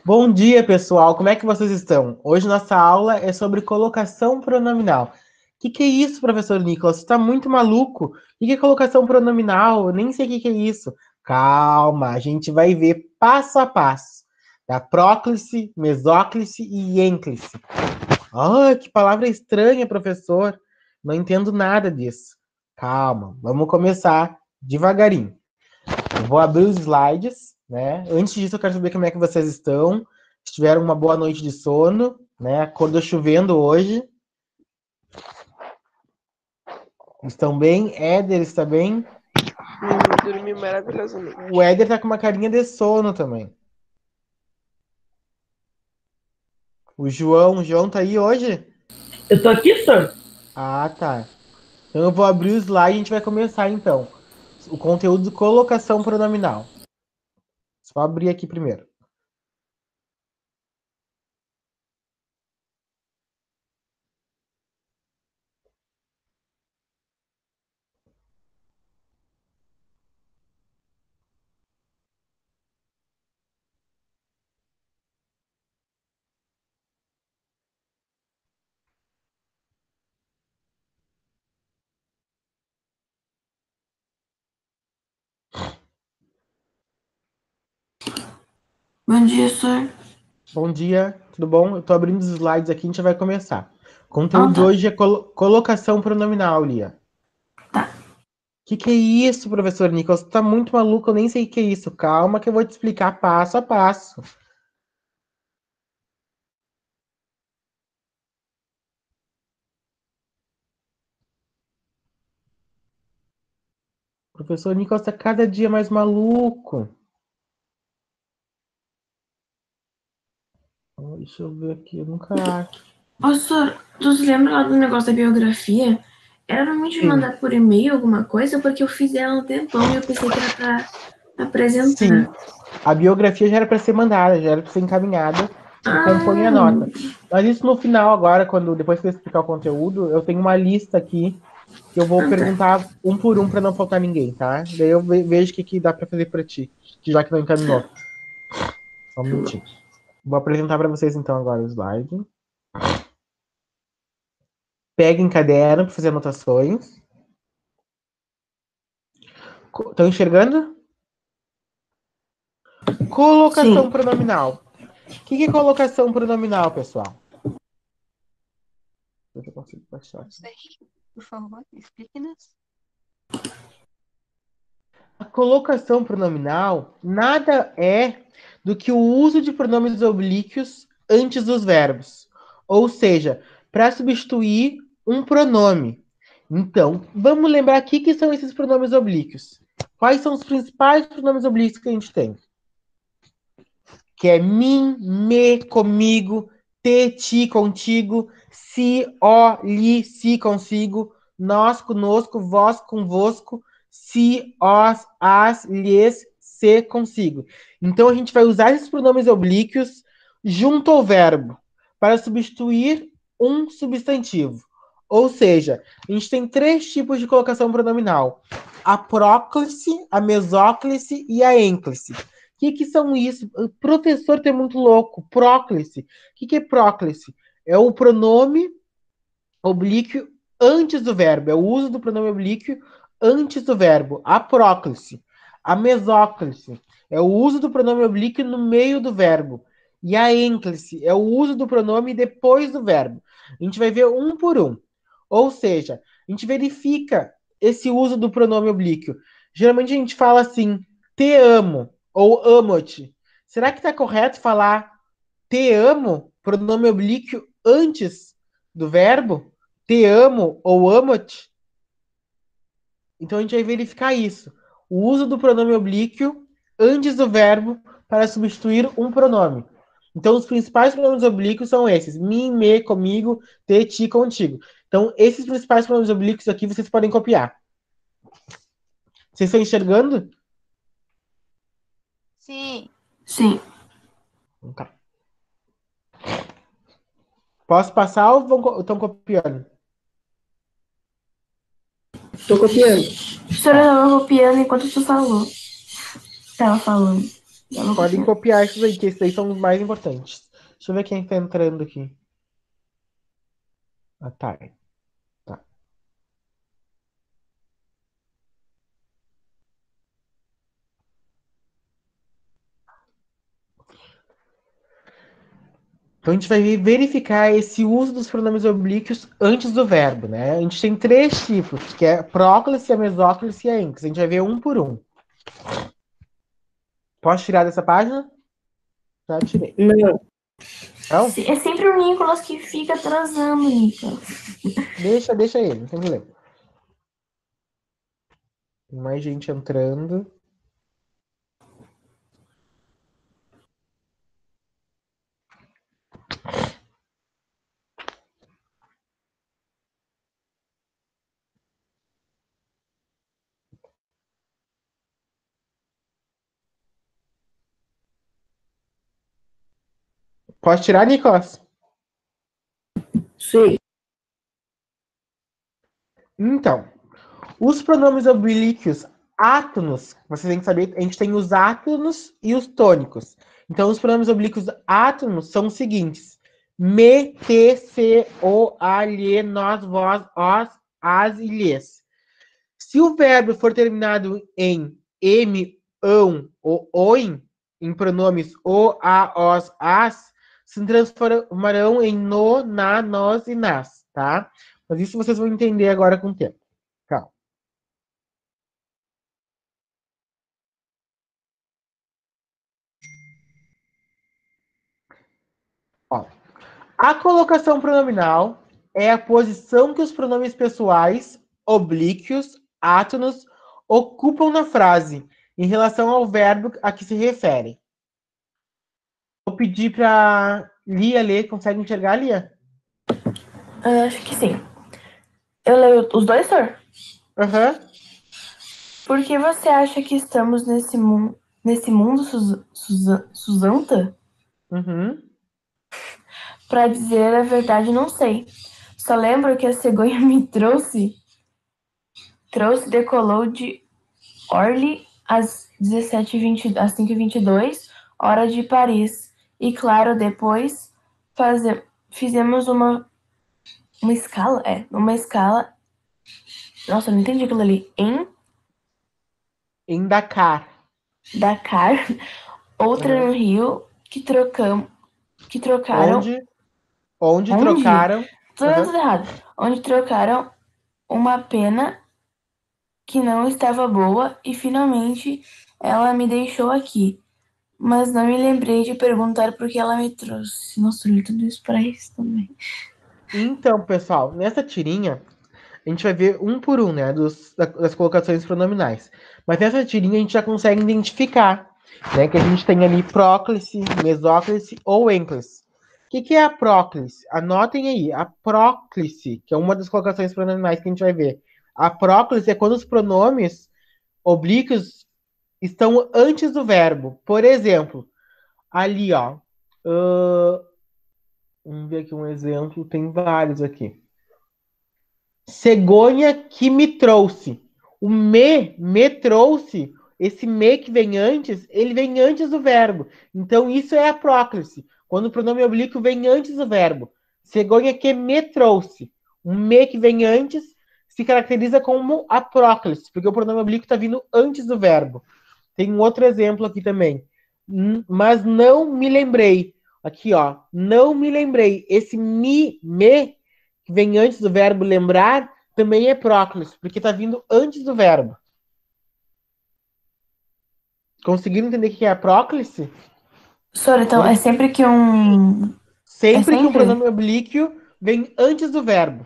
Bom dia, pessoal. Como é que vocês estão? Hoje nossa aula é sobre colocação pronominal. Que é isso, professor Nicolas? Você está muito maluco. Que é colocação pronominal? Eu nem sei o que é isso. Calma, a gente vai ver passo a passo. Da próclice, mesóclice e ênclice. Ah, que palavra estranha, professor. Não entendo nada disso. Calma, vamos começar devagarinho. Eu vou abrir os slides, né? Antes disso, eu quero saber como é que vocês estão. Se tiveram uma boa noite de sono, né? Acordou chovendo hoje. Estão bem? Éder está bem? Dormi maravilhosamente. O Éder tá com uma carinha de sono também. O João tá aí hoje? Eu tô aqui, senhor. Ah, tá. Então eu vou abrir o slide e a gente vai começar então. O conteúdo de colocação pronominal. Só abrir aqui primeiro. Bom dia, senhor. Bom dia, tudo bom? Eu tô abrindo os slides aqui, a gente vai começar. O Ah, conteúdo de tá. hoje é colocação pronominal, Lia. Tá. Que é isso, professor Nicolas? Você tá muito maluco, eu nem sei o que é isso. Calma que eu vou te explicar passo a passo. O professor Nicolas tá cada dia mais maluco. Deixa eu ver aqui, eu nunca acho. Ô, senhor, tu se lembra lá do negócio da biografia? Era pra mim te Sim, mandar por e-mail alguma coisa, porque eu fiz ela um tempão e eu pensei que era pra sim. apresentar. A biografia já era para ser mandada, já era para ser encaminhada. Acompanhe a Ah, nota. Mas isso no final, agora, quando depois que eu explicar o conteúdo, eu tenho uma lista aqui que eu vou tá. perguntar um por um para não faltar ninguém, tá? Daí eu vejo o que dá para fazer para ti, que já que não encaminhou. Só um Tá bom. minutinho. Vou apresentar para vocês então agora o slide. Peguem caderno para fazer anotações. Estão enxergando? Colocação Sim. pronominal. Que é colocação pronominal, pessoal? Eu consigo baixar Não aqui. sei. Por favor, explique-nos. A colocação pronominal nada é do que o uso de pronomes oblíquos antes dos verbos. Ou seja, para substituir um pronome. Então, vamos lembrar aqui que são esses pronomes oblíquos. Quais são os principais pronomes oblíquos que a gente tem? Que é mim, me, comigo, te, ti, contigo, si, ó, li, si, consigo, nós, conosco, vós, convosco, si, os, as, lhes, se, consigo. Então a gente vai usar esses pronomes oblíquos junto ao verbo para substituir um substantivo. Ou seja, a gente tem três tipos de colocação pronominal: a próclice, a mesóclice e a ênclice. Que são isso? O professor tem muito louco. Próclice. Que é próclice? É o pronome oblíquo antes do verbo. É o uso do pronome oblíquo antes do verbo. A próclice. A mesóclice. É o uso do pronome oblíquo no meio do verbo. E a ênclice é o uso do pronome depois do verbo. A gente vai ver um por um. Ou seja, a gente verifica esse uso do pronome oblíquo. Geralmente a gente fala assim, te amo ou amo-te. Será que está correto falar te amo, pronome oblíquo antes do verbo? Te amo ou amo-te? Então a gente vai verificar isso. O uso do pronome oblíquo antes do verbo para substituir um pronome. Então, os principais pronomes oblíquos são esses: mim, me, comigo, te, ti, contigo. Então, esses principais pronomes oblíquos aqui vocês podem copiar. Vocês estão enxergando? Sim. Sim. Tá. Posso passar ou estão copiando? Tô copiando. A senhora Tá. tava copiando enquanto tu falou. Tava falando. Podem copiar esses aí, que esses aí são os mais importantes. Deixa eu ver quem tá entrando aqui. Ah, tá. Tá. Então a gente vai verificar esse uso dos pronomes oblíquos antes do verbo, né? A gente tem 3 tipos, que é a próclise, a mesóclise e a ênclise. A gente vai ver um por um. Posso tirar dessa página? Já tirei. Não. Então, É sempre o Nicolas que fica atrasando, Nicolas. deixa ele, não tem problema. Tem mais gente entrando. Pode tirar, Nicolas? Sei. Então, os pronomes oblíquos átonos, vocês têm que saber, a gente tem os átonos e os tônicos. Então, os pronomes oblíquos átonos são os seguintes: me, te, se, o, a, lhe, nós, vós, os, as e lhes. Se o verbo for terminado em m, ão ou oin, em pronomes o, a, os, as, se transformarão em no, na, nós e nas, tá? Mas isso vocês vão entender agora com o tempo. Calma. Ó, a colocação pronominal é a posição que os pronomes pessoais, oblíquos, átonos, ocupam na frase em relação ao verbo a que se referem. Vou pedir para Lia ler. Consegue enxergar, Lia? Acho que sim. Eu leio os dois, Sor? Aham. Por que você acha que estamos nesse mundo, Suzanta? Uhum. Pra dizer a verdade, não sei. Só lembro que a cegonha me decolou de Orly às 17h20, às 5h22, hora de Paris. E claro, depois fizemos uma escala, uma escala. Nossa, eu não entendi aquilo ali. Em Em Dakar. Dakar, outra Uhum. no Rio, que trocaram. Onde trocaram. Tudo errado. Onde trocaram uma pena que não estava boa e finalmente ela me deixou aqui. Mas não me lembrei de perguntar por que ela me trouxe. Nossa, eu li tudo isso pra isso também. Então, pessoal, nessa tirinha, a gente vai ver um por um, né, das colocações pronominais. Mas nessa tirinha a gente já consegue identificar, né, que a gente tem ali próclise, mesóclise ou ênclise. O que é a próclise? Anotem aí, a próclise, que é uma das colocações pronominais que a gente vai ver. A próclise é quando os pronomes oblíquos estão antes do verbo. Por exemplo, ali, ó. Vamos ver aqui um exemplo, tem vários aqui. Cegonha que me trouxe. O me trouxe, esse me que vem antes, ele vem antes do verbo. Então isso é a próclise. Quando o pronome oblíquo vem antes do verbo. Cegonha que me trouxe. O me que vem antes se caracteriza como a próclise, porque o pronome oblíquo está vindo antes do verbo. Tem um outro exemplo aqui também. Mas não me lembrei. Aqui, ó. Não me lembrei. Esse me que vem antes do verbo lembrar, também é próclise, porque está vindo antes do verbo. Conseguiram entender o que é a próclise? Sora, então, é sempre que um... Sempre que um sempre? pronome oblíquo vem antes do verbo.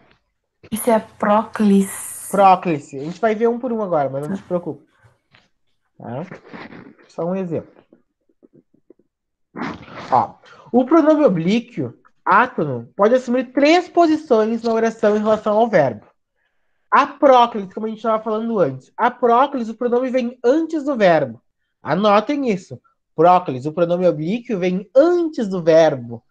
Isso é próclise. Próclise. A gente vai ver um por um agora, mas não se preocupe. Tá? Só um exemplo. Ó, o pronome oblíquo, átono, pode assumir 3 posições na oração em relação ao verbo. A próclise, como a gente estava falando antes. A próclise, o pronome vem antes do verbo. Anotem isso. Próclise, o pronome oblíquo vem antes do verbo.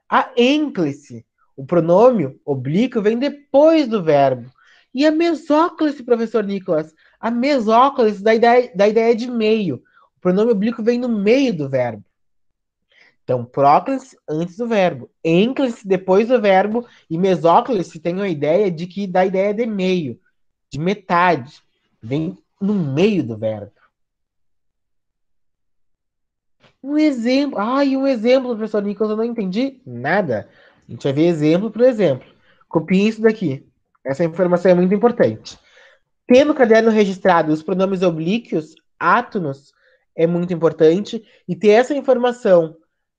A ênclise, o pronome oblíquo vem depois do verbo. E a mesóclise, professor Nicolas? A mesóclise da ideia de meio. O pronome oblíquo vem no meio do verbo. Então, próclise antes do verbo, ênclise depois do verbo e mesóclise tem a ideia de que dá a ideia de meio, de metade. Vem no meio do verbo. Um exemplo. Um exemplo, professor Nicolas, eu não entendi nada. A gente vai ver exemplo por exemplo. Copie isso daqui. Essa informação é muito importante. Ter no caderno registrado os pronomes oblíquos, átonos, é muito importante. E ter essa informação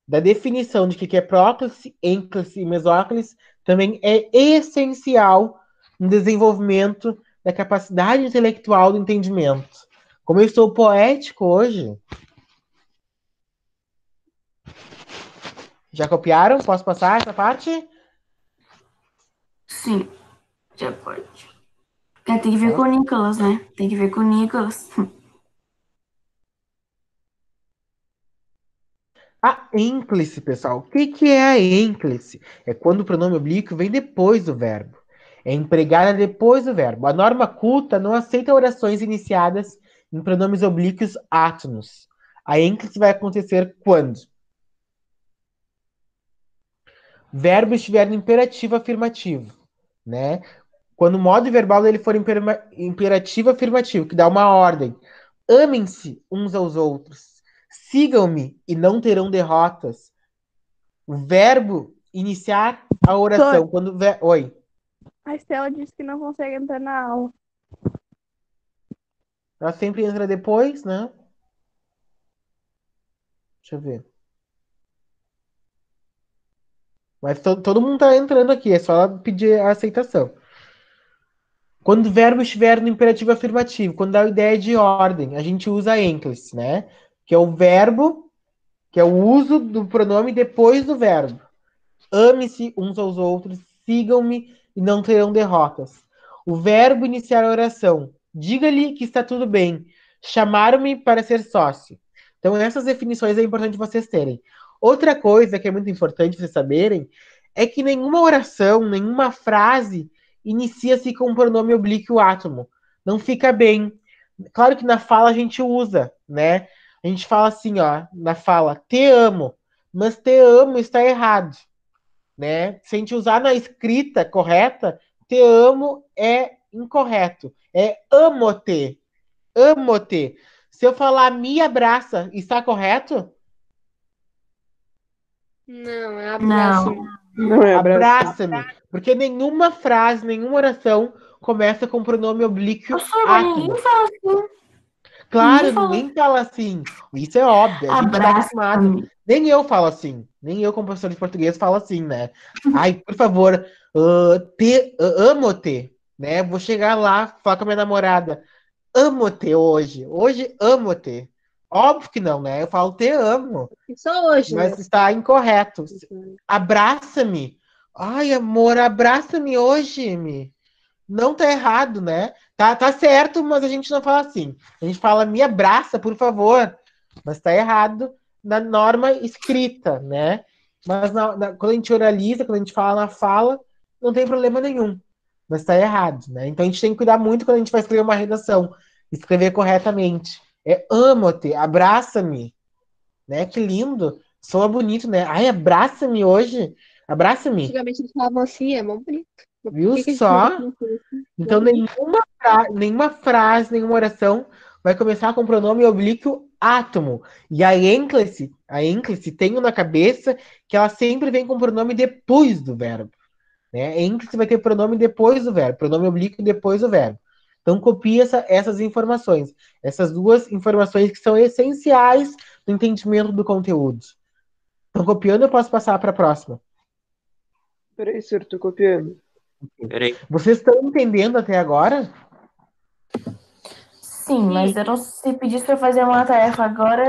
da definição de que é próclise, ênclise e mesóclise também é essencial no desenvolvimento da capacidade intelectual do entendimento. Como eu estou poético hoje. Já copiaram? Posso passar essa parte? Sim, já pode. Tem que ver com o Nicolas, né? Tem que ver com o Nicolas. A ênclise, pessoal. O que é a ênclise? É quando o pronome oblíquo vem depois do verbo. É empregada depois do verbo. A norma culta não aceita orações iniciadas em pronomes oblíquos átonos. A ênclise vai acontecer quando? O verbo estiver no imperativo afirmativo, né? Quando o modo verbal dele for imperativo afirmativo, que dá uma ordem. Amem-se uns aos outros. Sigam-me e não terão derrotas. O verbo iniciar a oração. Quando Oi. A Estela disse que não consegue entrar na aula. Ela sempre entra depois, né? Deixa eu ver. Mas todo mundo tá entrando aqui, é só ela pedir a aceitação. Quando o verbo estiver no imperativo afirmativo, quando dá a ideia de ordem, a gente usa a ênclise, né? Que é o verbo, que é o uso do pronome depois do verbo. Ame-se uns aos outros, sigam-me e não terão derrotas. O verbo iniciar a oração. Diga-lhe que está tudo bem. Chamaram-me para ser sócio. Então, essas definições é importante vocês terem. Outra coisa que é muito importante vocês saberem é que nenhuma oração, nenhuma frase inicia-se com o pronome oblíquo átomo. Não fica bem. Claro que na fala a gente usa, né? A gente fala assim, ó, na fala, te amo, mas te amo está errado, né? Se a gente usar na escrita correta, te amo é incorreto. É amo-te. Amo-te. Se eu falar me abraça, está correto? Não, é Não. abraço. Não é abraço. Abraça-me. Porque nenhuma frase, nenhuma oração começa com pronome oblíquo Professor, mas átomo. ninguém fala assim. Claro, fala ninguém fala assim. Isso é óbvio. A gente está acostumado. Abraça-me. Nem eu falo assim. Nem eu, como professor de português, falo assim, né? Ai, por favor, amo-te, né? Vou chegar lá, falar com a minha namorada. Amo-te hoje. Hoje amo-te. Óbvio que não, né? Eu falo te amo. Só hoje, Mas né? está incorreto. Abraça-me. Ai, amor, abraça-me hoje, me. Não tá errado, né? Tá certo, mas a gente não fala assim. A gente fala me abraça, por favor. Mas tá errado na norma escrita, né? Mas quando a gente oraliza, quando a gente fala na fala, não tem problema nenhum. Mas tá errado, né? Então a gente tem que cuidar muito quando a gente vai escrever uma redação. Escrever corretamente. É amo-te, abraça-me. Né? Que lindo. Soa bonito, né? Ai, abraça-me hoje. Abraça-me. Antigamente eles falavam assim, é mó bonito. Mas por Viu que que a gente só? não assim? Então, nenhuma frase, nenhuma oração vai começar com o pronome oblíquo átomo. E a ênclise tenho na cabeça que ela sempre vem com o pronome depois do verbo. Né? A ênclise vai ter pronome depois do verbo, pronome oblíquo depois do verbo. Então, copie essas informações. Essas duas informações que são essenciais no entendimento do conteúdo. Então, copiando, eu posso passar para a próxima. Peraí, senhor, tô copiando. Peraí. Vocês estão entendendo até agora? Sim, mas eu não, se pedisse pra fazer uma tarefa agora,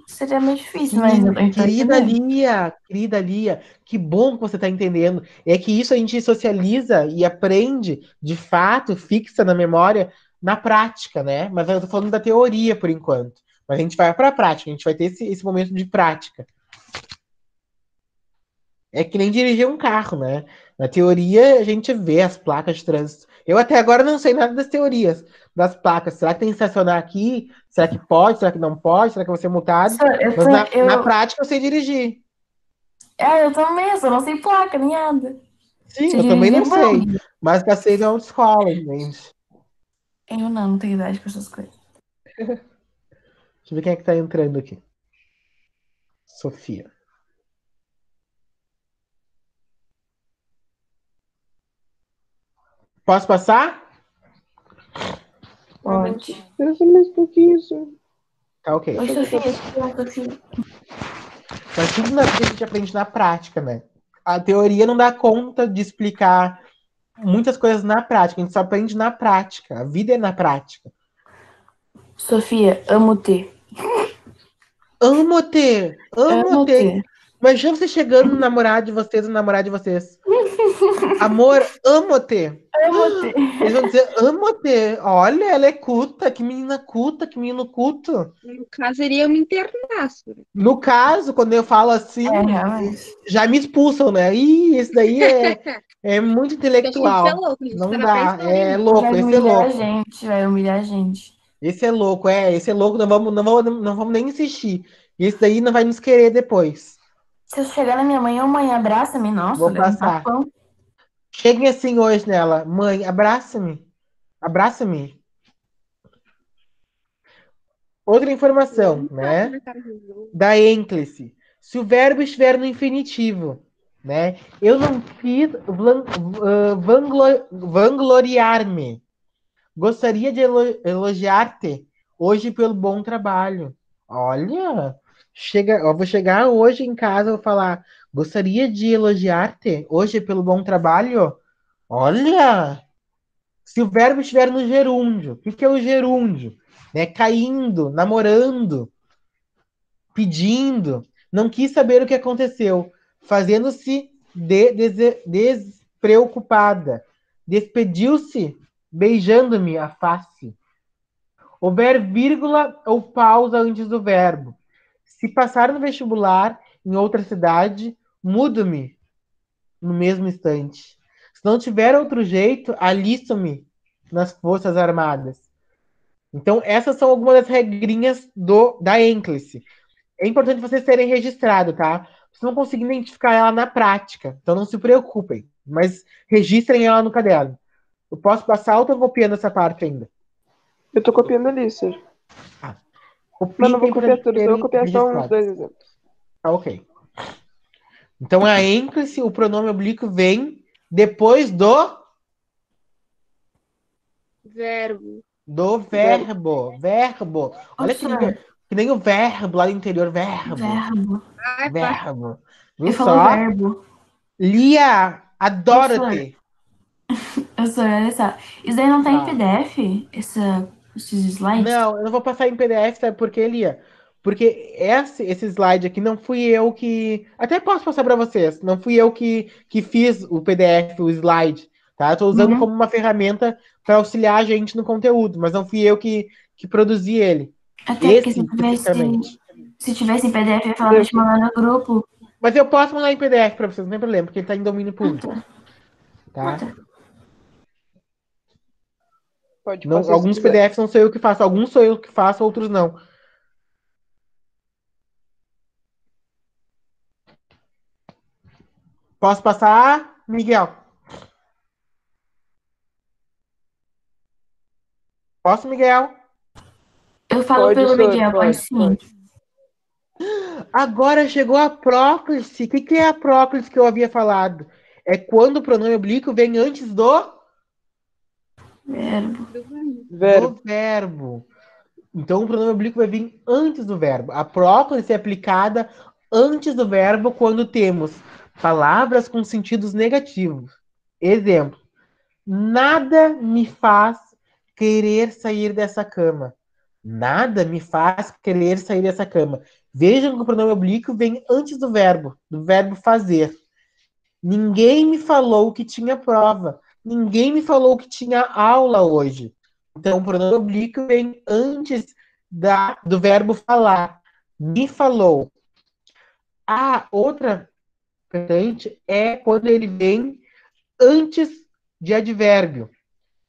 seria meio difícil, mas eu tô entendendo. Querida Lia, que bom que você está entendendo. É que isso a gente socializa e aprende, de fato, fixa na memória, na prática, né? Mas eu tô falando da teoria por enquanto. Mas a gente vai para a prática, a gente vai ter esse momento de prática. É que nem dirigir um carro, né? Na teoria, a gente vê as placas de trânsito. Eu até agora não sei nada das teorias das placas. Será que tem que estacionar aqui? Será que pode? Será que não pode? Será que eu vou ser multado? Eu, Mas na eu, prática eu sei dirigir. eu também, eu só não sei placa, nem nada. Sim, Se eu também dirigir não sei. bug. Mas passei na autoescola, entende? Eu não tenho idade pra essas coisas. Deixa eu ver quem é que tá entrando aqui. Sofia. Posso passar? Pode. Pensa mais um pouquinho só. Tá ok. Oi, Sofia, Sofia. Mas tudo na vida a gente aprende na prática, né? A teoria não dá conta de explicar muitas coisas na prática. A gente só aprende na prática. A vida é na prática. Sofia, amo ter. Amo ter! Amo Amo ter! ter. Imagina você chegando no namorado de vocês, no namorado de vocês. Amor, amo ter! Amo ter. Eles vão dizer, amo ter! Olha, ela é culta, que menina culta, que menino culto. No caso, iria eu me internar, Sura. No caso, quando eu falo assim, Realmente. já me expulsam, né? Ih, esse daí é muito Porque a gente é intelectual. louco, a gente Não tá na dá. pré-história É ainda. louco, Vai esse é humilhar a louco. gente, vai humilhar a gente. Esse é louco, esse é louco. Não vamos nem insistir. Esse daí não vai nos querer depois. Se eu chegar na minha mãe, ô mãe, abraça-me. Nossa, Vou leva um passar. tapão. Cheguem assim hoje nela. Mãe, abraça-me. Abraça-me. Outra informação, Não né? na cara de jogo. Da ênclise. Se o verbo estiver no infinitivo, né? Eu não quis vangloriar-me. Gostaria de elogiar-te hoje pelo bom trabalho. Olha, eu vou chegar hoje em casa e vou falar. Gostaria de elogiar-te hoje pelo bom trabalho. Olha, se o verbo estiver no gerúndio, o que é o gerúndio? Né? Caindo, namorando, pedindo, não quis saber o que aconteceu, fazendo-se despreocupada, despediu-se, beijando-me a face. Houver vírgula ou pausa antes do verbo. Se passar no vestibular em outra cidade, mudo-me no mesmo instante. Se não tiver outro jeito, alisto-me nas Forças Armadas. Então, essas são algumas das regrinhas da ênclise. É importante vocês terem registrado, tá? Vocês não conseguem identificar ela na prática, então não se preocupem, mas registrem ela no caderno. Eu posso passar ou estou copiando essa parte ainda? Eu tô copiando ali, Sérgio. Copiem Mas não vou para copiar tudo, só vou terem copiar só uns registrado. 2 exemplos. Tá ok. Então, a ênclise, o pronome oblíquo vem depois do Verbo. verbo. Verbo. Olha que nem o verbo lá do interior. Verbo. Verbo. Ah, tá. Verbo. Viu Ele falou só? verbo. Lia, adoro-te. Professor, olha só. Isso daí não tá em Tá. PDF? Esses slides? Não, eu não vou passar em PDF, sabe por quê, Lia? Porque esse slide aqui não fui eu que. Até posso passar para vocês. Não fui eu que fiz o PDF, o slide. Tá? Eu tô usando Uhum. como uma ferramenta para auxiliar a gente no conteúdo, mas não fui eu que produzi ele. Até porque Esse, especificamente. se tivesse em PDF, eu ia falar pra te mandar no grupo. Mas eu posso mandar em PDF para vocês, não tem problema, porque ele tá em domínio público. Tá? Pode Não, passar se alguns quiser. PDFs não sou eu que faço, alguns sou eu que faço, outros não. Posso passar, Miguel? Posso, Miguel? Eu falo Pode, pelo Sor, Miguel, pode sim. Agora chegou a próclise. O que é a próclise que eu havia falado? É quando o pronome oblíquo vem antes do Verbo. Verbo. verbo. Então o pronome oblíquo vai vir antes do verbo. A próclise é aplicada antes do verbo quando temos palavras com sentidos negativos. Exemplo: nada me faz querer sair dessa cama. Nada me faz querer sair dessa cama. Vejam que o pronome oblíquo vem antes do verbo fazer. Ninguém me falou que tinha prova. Ninguém me falou que tinha aula hoje. Então, o pronome oblíquo vem antes do verbo falar. Me falou. A outra importante é quando ele vem antes de advérbio,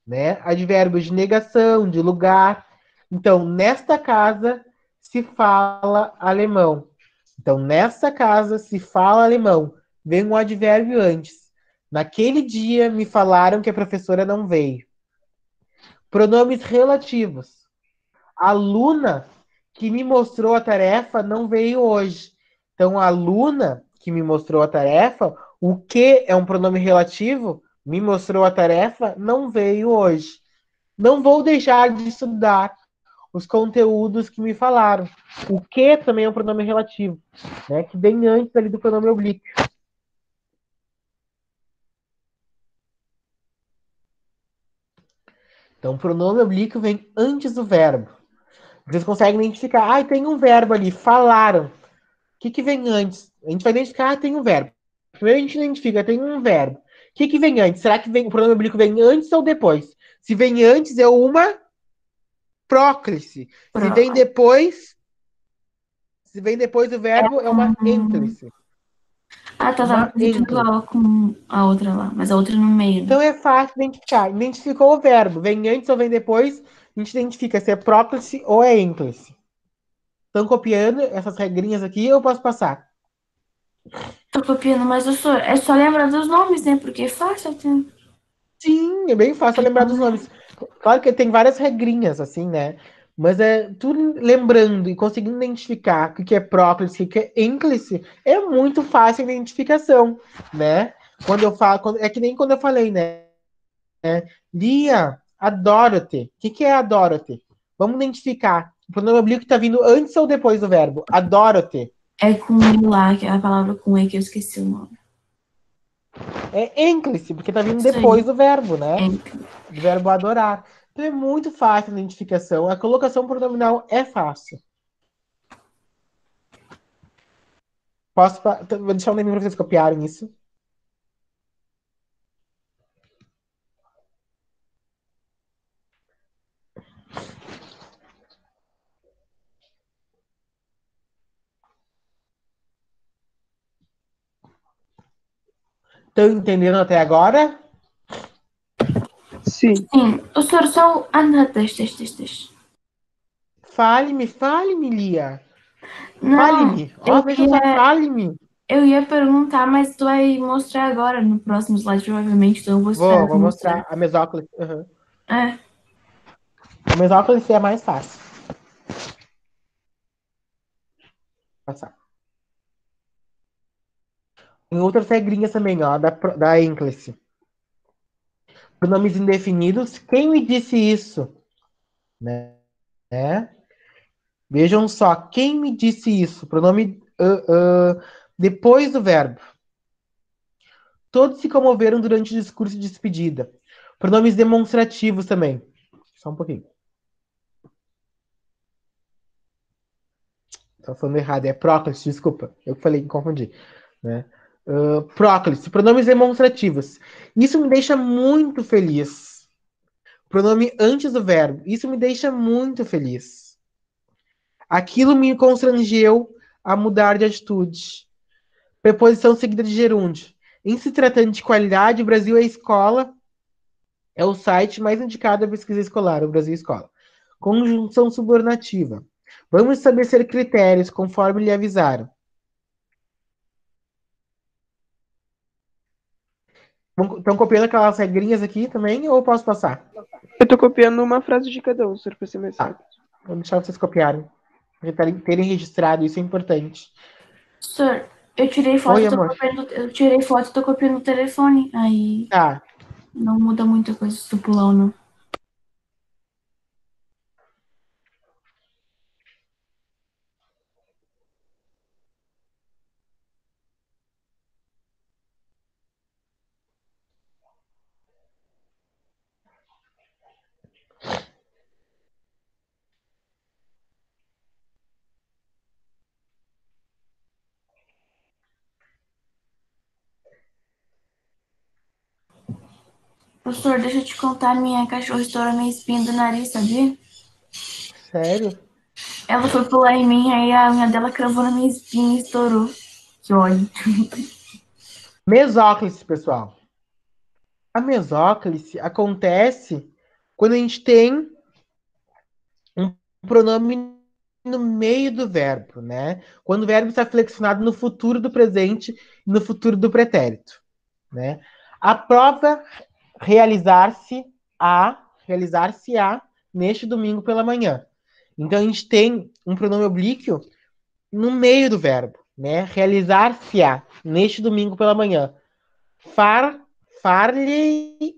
né? Advérbio de negação, de lugar. Então, nesta casa se fala alemão. Então, nessa casa se fala alemão. Vem um advérbio antes. Naquele dia me falaram que a professora não veio. Pronomes relativos. A aluna que me mostrou a tarefa não veio hoje. Então, a aluna que me mostrou a tarefa, o que é um pronome relativo, me mostrou a tarefa, não veio hoje. Não vou deixar de estudar os conteúdos que me falaram. O que também é um pronome relativo, né? Que vem antes ali do pronome oblíquo. Então, o pronome oblíquo vem antes do verbo. Vocês conseguem identificar, tem um verbo ali, falaram. O que vem antes? A gente vai identificar, tem um verbo. Primeiro a gente identifica, tem um verbo. O que vem antes? Será que o pronome oblíquo vem antes ou depois? Se vem antes, é uma próclise. Se vem depois do verbo, é uma ênclise. Tá. Tava igual com a outra lá, mas a outra no meio. Então é fácil identificar. Identificou o verbo. Vem antes ou vem depois, a gente identifica se é próclise ou é ênclise. Estão copiando essas regrinhas aqui, eu posso passar? Tô copiando, mas é só lembrar dos nomes, né? Porque é fácil até. Sim, é bem fácil lembrar dos nomes. Claro que tem várias regrinhas, assim, né? Mas é tudo lembrando e conseguindo identificar o que é próclise, o que é ênclise, é muito fácil a identificação, né? Quando eu falo, é que nem quando eu falei, né? Lia, a Dorothy. O que é a Dorothy? Vamos identificar. O pronome oblíquo está vindo antes ou depois do verbo? A Dorothy. É com E lá, que é a palavra com E que eu esqueci o nome. É ênclise, porque está vindo depois do verbo, né? Ênclise. Do verbo adorar. Então é muito fácil a identificação. A colocação pronominal é fácil. Vou deixar um tempinho para vocês copiarem isso. Estão entendendo até agora? Sim. Sim. O senhor só... não, deixa. Fale-me, Lia. Não, Fale-me. Veja só, fale-me. Eu ia perguntar, mas tu vai mostrar agora no próximo slide, provavelmente, então eu vou esperar. Vou mostrar a mesóclise. Uhum. É. A mesóclise é mais fácil. Passar. Tem outras regrinhas também, ó, da ênclise. Pronomes indefinidos. Quem me disse isso? Né? Vejam só, quem me disse isso? Pronome depois do verbo. Todos se comoveram durante o discurso de despedida. Pronomes demonstrativos também. Só um pouquinho. Estou falando errado, é próclise, desculpa. Eu falei que confundi. Né? Próclise, pronomes demonstrativos. Isso me deixa muito feliz. Pronome antes do verbo. Isso me deixa muito feliz. Aquilo me constrangeu a mudar de atitude. Preposição seguida de gerúndio. Em se tratando de qualidade, o Brasil é escola. É o site mais indicado à pesquisa escolar, o Brasil Escola. Conjunção subordinativa. Vamos estabelecer critérios conforme lhe avisaram. Estão copiando aquelas regrinhas aqui também, ou posso passar? Eu tô copiando uma frase de cada um, senhor, pra ser mais rápido. Vou deixar vocês copiarem. Terem registrado, isso é importante. Senhor, eu tirei foto, Oi, amor. Eu tirei foto e tô copiando o telefone. Aí Tá. não muda muita coisa se tu pular ou não. Professor, deixa eu te contar, minha cachorra estourou minha espinha do nariz, sabia? Sério? Ela foi pular em mim, aí a unha dela cravou na minha espinha e estourou. Que ódio. Mesóclise, pessoal. A mesóclise acontece quando a gente tem um pronome no meio do verbo, né? Quando o verbo está flexionado no futuro do presente e no futuro do pretérito, né? A prova realizar-se-á neste domingo pela manhã. Então a gente tem um pronome oblíquo no meio do verbo, né? Realizar-se-á neste domingo pela manhã. Far, far-lhe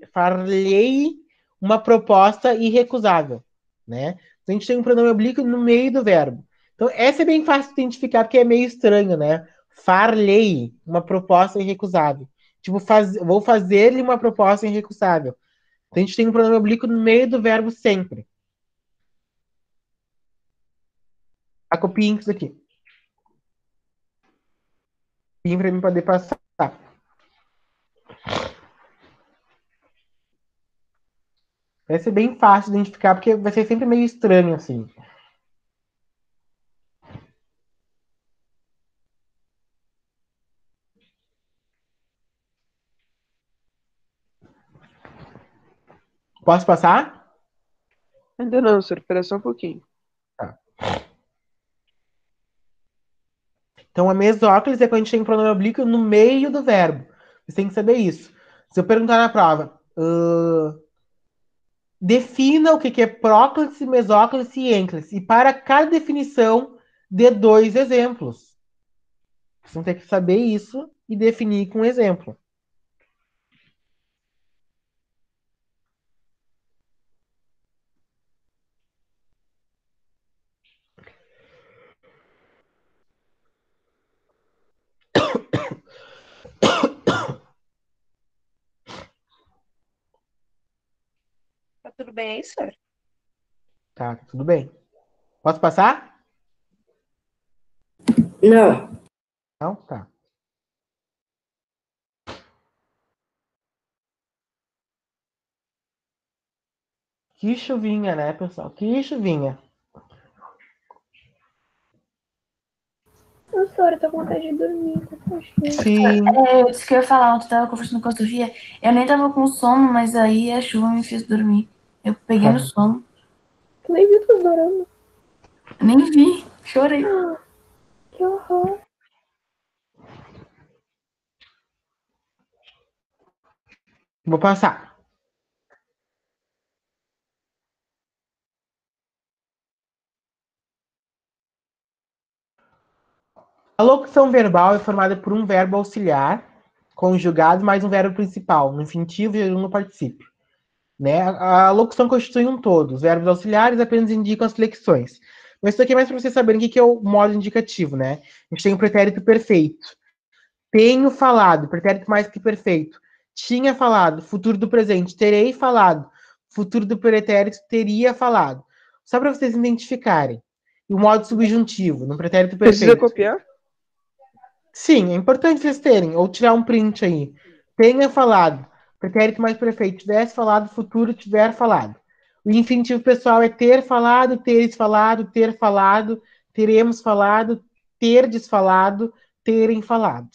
uma proposta irrecusável, né? Então a gente tem um pronome oblíquo no meio do verbo. Então essa é bem fácil de identificar porque é meio estranho, né? Far-lhe uma proposta irrecusável. Tipo, vou fazer-lhe uma proposta irrecusável. Então a gente tem um pronome oblíquo no meio do verbo sempre. A copiem isso aqui. Copiem para mim poder passar. Vai ser bem fácil de identificar, porque vai ser sempre meio estranho, assim. Posso passar? Ainda não, senhor. Espera só um pouquinho. Tá. Então, a mesóclise é quando a gente tem um pronome oblíquo no meio do verbo. Você tem que saber isso. Se eu perguntar na prova, defina o que é próclise, mesóclise e ênclise. E para cada definição, dê 2 exemplos. Você vão ter que saber isso e definir com um exemplo. Tá tudo bem aí, senhor? Tá, tudo bem. Posso passar? Não. Não? Tá. Que chuvinha, né, pessoal? Que chuvinha. Professora, eu tô com vontade de dormir, tá cochilo. Sim. Eu disse que eu ia falar ontem, eu tava conversando com a Sofia. Eu nem tava com sono, mas aí a chuva me fez dormir. Eu peguei no sono. Tu nem viu tudo dorando. Nem vi, chorei. Que horror. Vou passar. A locução verbal é formada por um verbo auxiliar, conjugado, mais um verbo principal, no infinitivo e no particípio. Né? A locução constitui um todo. Os verbos auxiliares apenas indicam as flexões. Mas isso aqui é mais para vocês saberem o que é o modo indicativo, né? A gente tem o pretérito perfeito. Tenho falado, pretérito mais que perfeito. Tinha falado, futuro do presente. Terei falado, futuro do pretérito. Teria falado. Só para vocês identificarem. E o modo subjuntivo, no pretérito Precisa perfeito. copiar? Sim, é importante vocês terem, ou tirar um print aí. Tenha falado, pretérito mais perfeito, tivesse falado, futuro tiver falado. O infinitivo pessoal é ter falado, teres falado, ter falado, teremos falado, terdes falado, terem falado.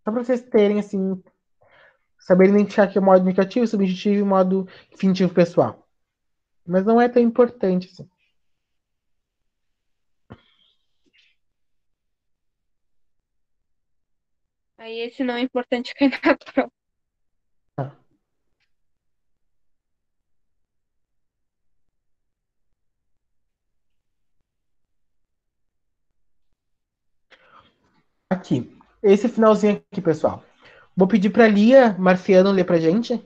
Só para vocês terem, assim, saberem identificar que é o modo indicativo, subjuntivo e modo infinitivo pessoal. Mas não é tão importante assim. Aí esse não é importante cair na prova. Aqui. Esse finalzinho aqui, pessoal. Vou pedir para Lia Marciano ler pra gente.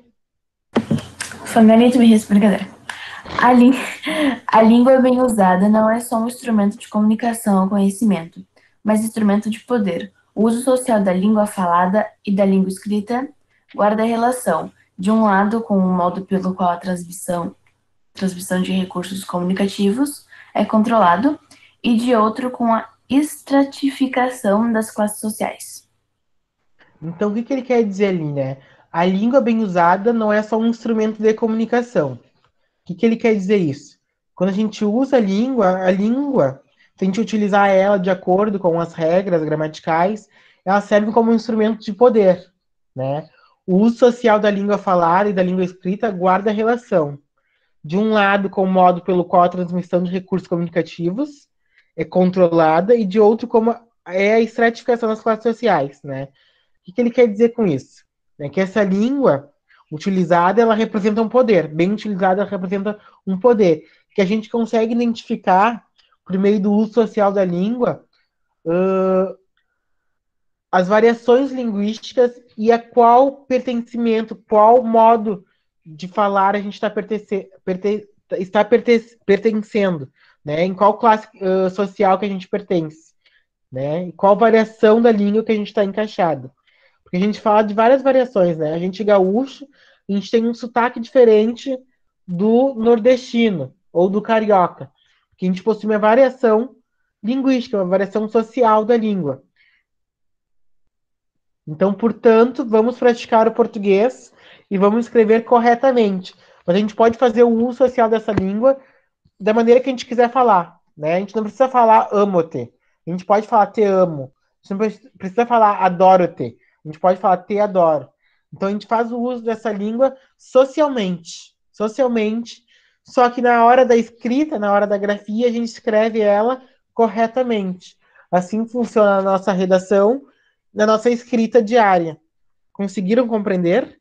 Fanganito me responde, brincadeira. A língua bem usada não é só um instrumento de comunicação ou conhecimento, mas instrumento de poder. O uso social da língua falada e da língua escrita guarda relação, de um lado, com o modo pelo qual a transmissão de recursos comunicativos é controlado, e de outro, com a estratificação das classes sociais. Então, o que ele quer dizer ali, né? A língua bem usada não é só um instrumento de comunicação. O que ele quer dizer isso? Quando a gente usa a língua, se a gente utilizar ela de acordo com as regras gramaticais, ela serve como um instrumento de poder, né? O uso social da língua falada e da língua escrita guarda relação, de um lado, com o modo pelo qual a transmissão de recursos comunicativos é controlada, e de outro, como é a estratificação das classes sociais, né? O que ele quer dizer com isso? É que essa língua utilizada, ela representa um poder. Bem utilizada, ela representa um poder. Que a gente consegue identificar, por meio do uso social da língua, as variações linguísticas e a qual pertencimento, qual modo de falar a gente está pertencendo, né? Em qual classe social que a gente pertence, né? E qual variação da língua que a gente está encaixado. Porque a gente fala de várias variações, né? A gente gaúcho, a gente tem um sotaque diferente do nordestino ou do carioca. Porque a gente possui uma variação linguística, uma variação social da língua. Então, portanto, vamos praticar o português e vamos escrever corretamente. Mas a gente pode fazer o uso social dessa língua da maneira que a gente quiser falar, né? A gente não precisa falar amo-te. A gente pode falar te amo. A gente não precisa falar adoro-te. A gente pode falar te adoro. Então a gente faz o uso dessa língua socialmente. Socialmente. Só que na hora da escrita, na hora da grafia, a gente escreve ela corretamente. Assim funciona a nossa redação, na nossa escrita diária. Conseguiram compreender?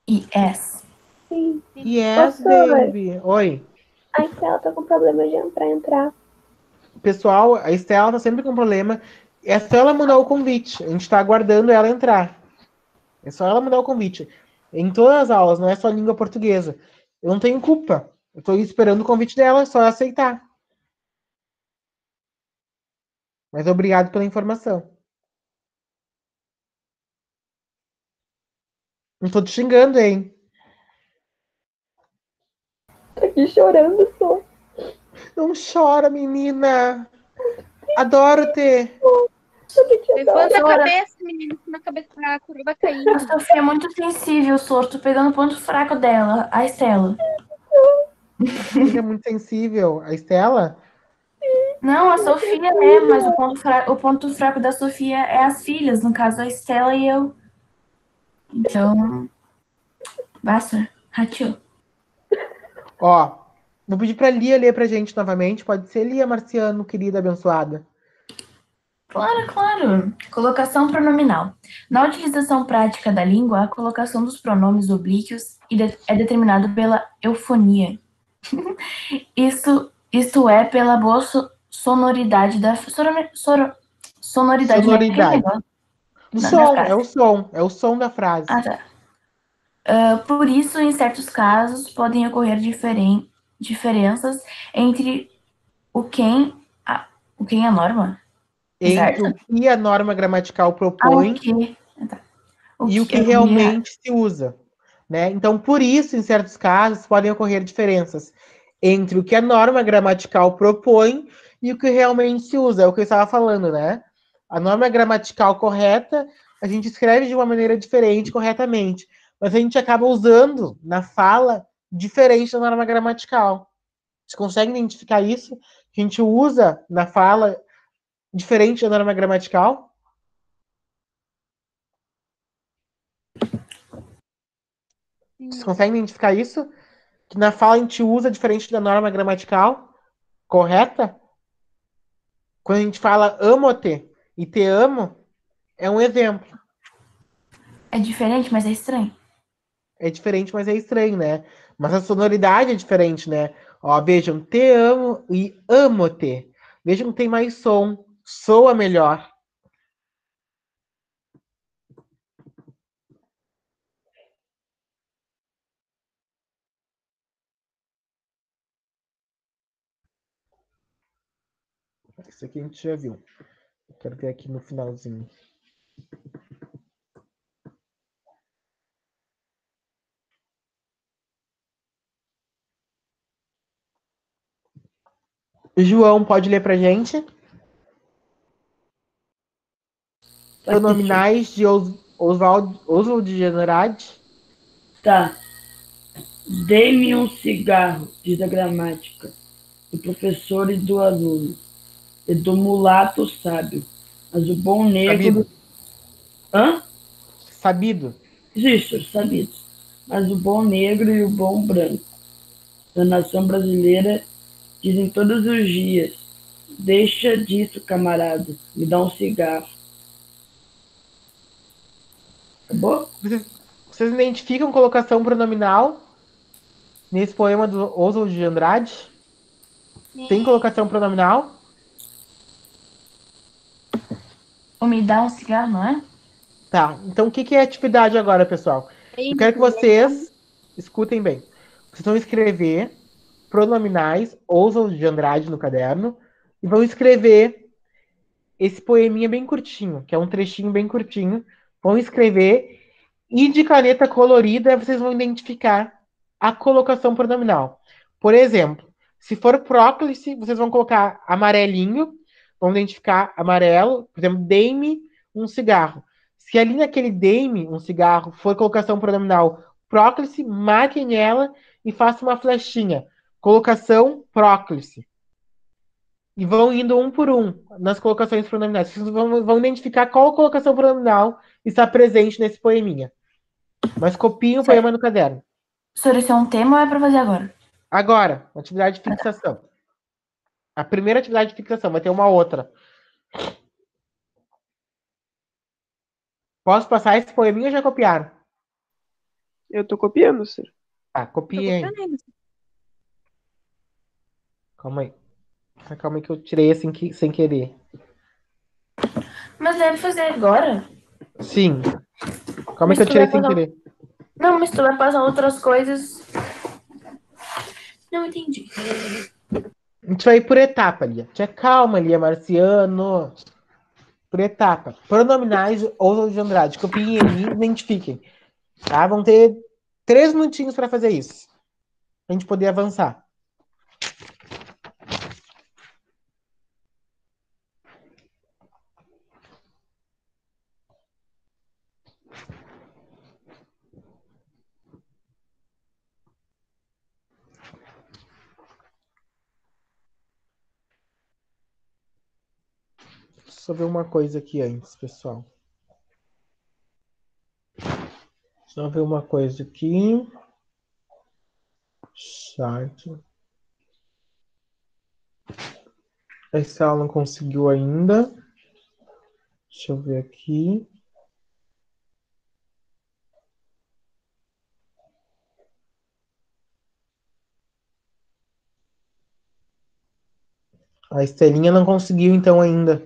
Yes. Sim. Yes, Professor. baby. Oi. A Estela tá com problema pra entrar. Pessoal, a Estela tá sempre com problema. É só ela mandar o convite. A gente tá aguardando ela entrar. É só ela mandar o convite. Em todas as aulas, não é só língua portuguesa. Eu não tenho culpa. Eu tô esperando o convite dela, é só ela aceitar. Mas obrigado pela informação. Não tô te xingando, hein? Tô aqui chorando só. Não chora, menina. Adoro ter. Levanta a Chora. cabeça, menino, senão a cabeça a curva vai cair. A Sofia é muito sensível, Sor. Tô pegando o ponto fraco dela, a Estela. Ele é muito sensível. A Estela? Não, a Sofia é, mas o ponto fraco da Sofia é as filhas, no caso a Estela e eu. Então, basta, rateou. Ó, vou pedir pra Lia ler pra gente novamente. Pode ser, Lia Marciano, querida abençoada. Claro, claro. Colocação pronominal. Na utilização prática da língua, a colocação dos pronomes oblíquos é determinada pela eufonia. Isto é, pela boa sonoridade da sonoridade. Sonoridade. O Da som, frase. é o som da frase. Ah, tá. Por isso, em certos casos, podem ocorrer diferenças entre o quem é a norma. Entre Certo? o que a norma gramatical propõe e o que realmente se usa. Né? Então, por isso, em certos casos, podem ocorrer diferenças entre o que a norma gramatical propõe e o que realmente se usa. É o que eu estava falando, né? A norma gramatical correta, a gente escreve de uma maneira diferente, corretamente. Mas a gente acaba usando na fala diferente da norma gramatical. Vocês conseguem identificar isso? A gente usa na fala diferente da norma gramatical? Vocês conseguem identificar isso? Que na fala a gente usa diferente da norma gramatical correta? Quando a gente fala amo-te e te amo, é um exemplo. É diferente, mas é estranho. É diferente, mas é estranho, né? Mas a sonoridade é diferente, né? Ó, vejam, te amo e amo-te. Vejam que tem mais som, soa melhor. Isso aqui a gente já viu. Quero ver aqui no finalzinho. João, pode ler pra gente? Pronominais de Oswald de Andrade. Tá. Dê-me um cigarro, diz a gramática, do professor e do aluno, e do mulato sábio, mas o bom negro... Sabido. Hã? Sabido. Isso, sabido. Mas o bom negro e o bom branco da nação brasileira dizem todos os dias: deixa disso, camarada, me dá um cigarro. Acabou? Vocês identificam colocação pronominal nesse poema do Oswald de Andrade? Tem colocação pronominal? Ou me dá um cigarro, não é? Tá, então o que é atividade agora, pessoal? Eu quero que vocês escutem bem. Vocês vão escrever pronominais Oswald de Andrade no caderno e vão escrever esse poeminha bem curtinho, que é um trechinho bem curtinho. Vão escrever e de caneta colorida vocês vão identificar a colocação pronominal. Por exemplo, se for próclise, vocês vão colocar amarelinho, vão identificar amarelo, por exemplo, dei-me um cigarro. Se ali naquele dei-me um cigarro for colocação pronominal próclise, marquem ela e façam uma flechinha. Colocação próclise. E vão indo um por um nas colocações pronominais. Vocês vão identificar qual colocação pronominal está presente nesse poeminha. Mas copiem o poema no caderno. Senhor, isso é um tema ou é pra fazer agora? Agora, atividade de fixação. A primeira atividade de fixação, vai ter uma outra. Posso passar esse poeminha ou já copiaram? Eu tô copiando, senhor. Tá, Tô copiem. copiando. Calma aí. Calma aí que eu tirei sem querer. Mas deve fazer agora. Sim. Calma aí Mas que eu tu tirei vai sem passar- querer. Não, mas tu vai passar outras coisas. Não entendi. A gente vai ir por etapa, Lia. Tinha calma, Lia Marciano. Por etapa. Pronominais ou de Andrade. Copiem ali, identifiquem. Tá? Vão ter 3 minutinhos para fazer isso. Pra gente poder avançar. Só ver uma coisa aqui antes, pessoal. Só ver uma coisa aqui. Chat. Esse ela não conseguiu ainda. Deixa eu ver aqui. A Estelinha não conseguiu então ainda.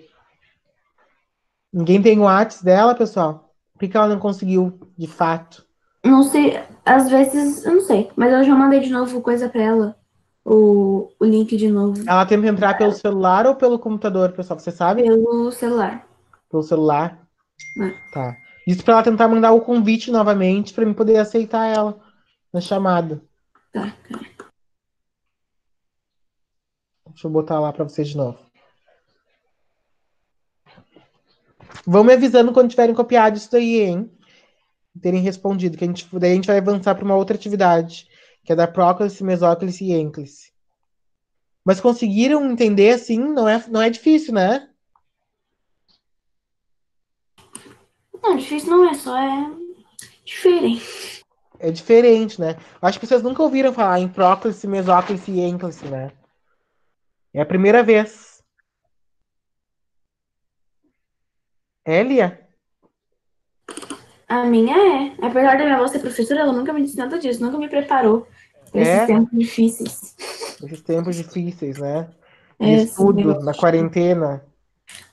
Ninguém tem o WhatsApp dela, pessoal? Por que ela não conseguiu, de fato? Não sei, às vezes, eu não sei. Mas eu já mandei de novo coisa pra ela. O link de novo. Ela tenta entrar pelo celular ou pelo computador, pessoal? Você sabe? Pelo celular. Pelo celular? É. Tá. Isso pra ela tentar mandar o convite novamente pra mim poder aceitar ela na chamada. Tá. Deixa eu botar lá pra vocês de novo. Vão me avisando quando tiverem copiado isso daí, hein? Terem respondido, que daí a gente vai avançar para uma outra atividade, que é da próclise, mesóclise e ênclise. Mas conseguiram entender assim? Não é difícil, né? Não, difícil não é, só é diferente. É diferente, né? Acho que vocês nunca ouviram falar em próclise, mesóclise e ênclise, né? É a primeira vez. É, Lia? A minha é. Apesar da minha avó ser professora, ela nunca me disse nada disso, nunca me preparou para esses tempos difíceis. Esses tempos difíceis, né? De É, estudo, na quarentena.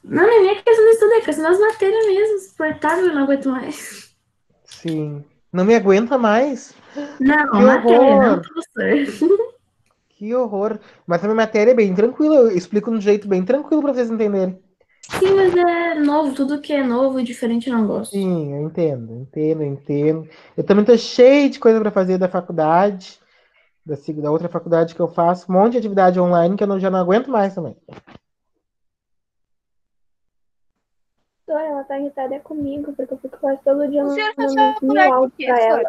Não, não é nem questão de estudo, é questão das matérias mesmo. Suportável, eu não aguento mais. Sim. Não me aguenta mais. Não, Que matéria, não horror. professor. Que horror. Mas a minha matéria é bem tranquila. Eu explico de um jeito bem tranquilo para vocês entenderem. Sim, mas é novo, tudo que é novo e diferente eu não gosto. Sim, eu entendo. Eu também tô cheio de coisa para fazer da faculdade, da outra faculdade que eu faço, um monte de atividade online que já não aguento mais também. Dor, ela tá irritada comigo, porque eu fico quase todo dia O senhor faz mandando mil faculdade de áudios quê, pra senhor?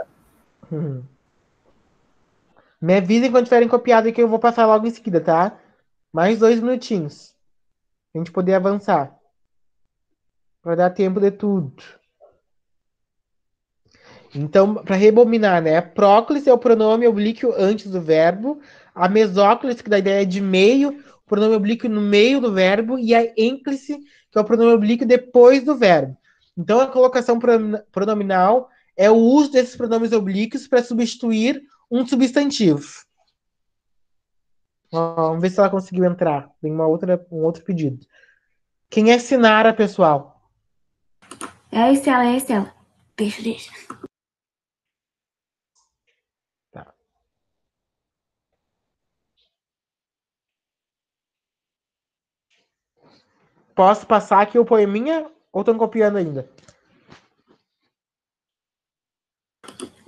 ela. Me avisem quando tiverem copiado que eu vou passar logo em seguida, tá? Mais 2 minutinhos. Pra gente poder avançar. Pra dar tempo de tudo. Então, para rebobinar, né? Próclise é o pronome oblíquo antes do verbo. A mesóclise, que dá a ideia de meio, o pronome oblíquo no meio do verbo. E a ênclise, que é o pronome oblíquo depois do verbo. Então, a colocação pronominal é o uso desses pronomes oblíquos para substituir um substantivo. Ó, vamos ver se ela conseguiu entrar. Tem um outro pedido. Quem é Sinara, pessoal? É a Estela, é a Estela. Deixa. Tá. Posso passar aqui o poeminha ou estão copiando ainda?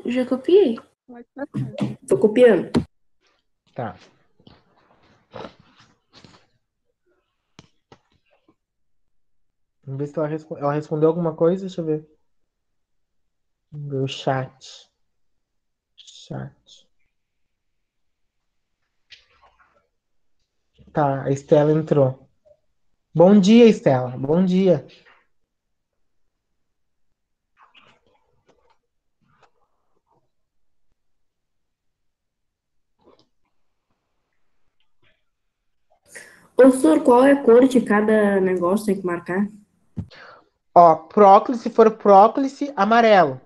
Já copiei. Pode passar. Tô copiando. Tá. Vamos ver se ela respondeu alguma coisa. Deixa eu ver. Vamos ver o chat. Chat. Tá, a Estela entrou. Bom dia, Estela. Bom dia. Ô, Sor, qual é a cor de cada negócio tem que marcar? Ó, próclise, se for próclise, amarelo.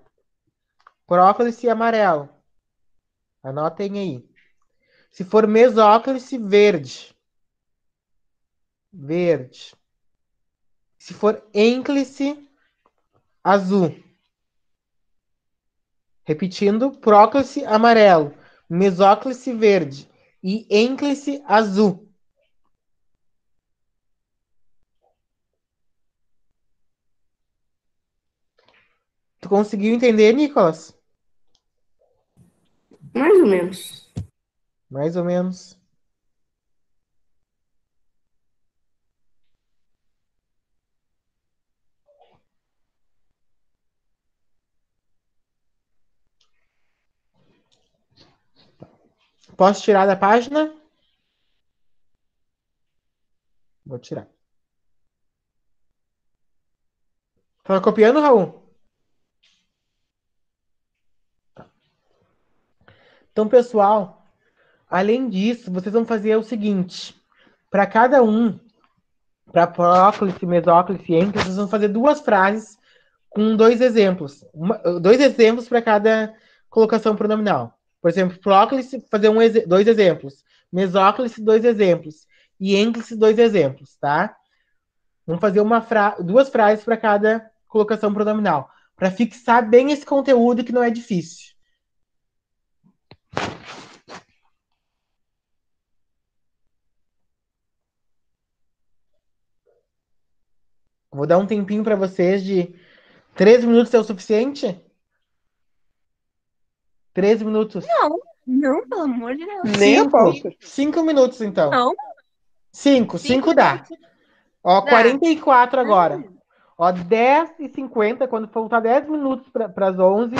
Próclise, amarelo. Anotem aí. Se for mesóclise, verde. Verde. Se for ênclise, azul. Repetindo, próclise, amarelo. Mesóclise, verde. E ênclise, azul. Tu conseguiu entender, Nicolas? Mais ou menos. Mais ou menos. Posso tirar da página? Vou tirar. Tá copiando, Raul? Então, pessoal, além disso, vocês vão fazer o seguinte. Para cada um, para próclise, mesóclise e ênclise, vocês vão fazer duas frases com dois exemplos. Dois exemplos para cada colocação pronominal. Por exemplo, próclise, fazer dois exemplos. Mesóclise, dois exemplos. E ênclise, dois exemplos, tá? Vamos fazer duas frases para cada colocação pronominal. Para fixar bem esse conteúdo que não é difícil. Vou dar um tempinho para vocês de 3 minutos é o suficiente? 3 minutos. Não, pelo amor de Deus. Nem a 5. pauta. 5 minutos, então. Não. 5 dá. Ó, Dá. 44 agora. Ó, 10h50, quando faltar 10 minutos para as 11,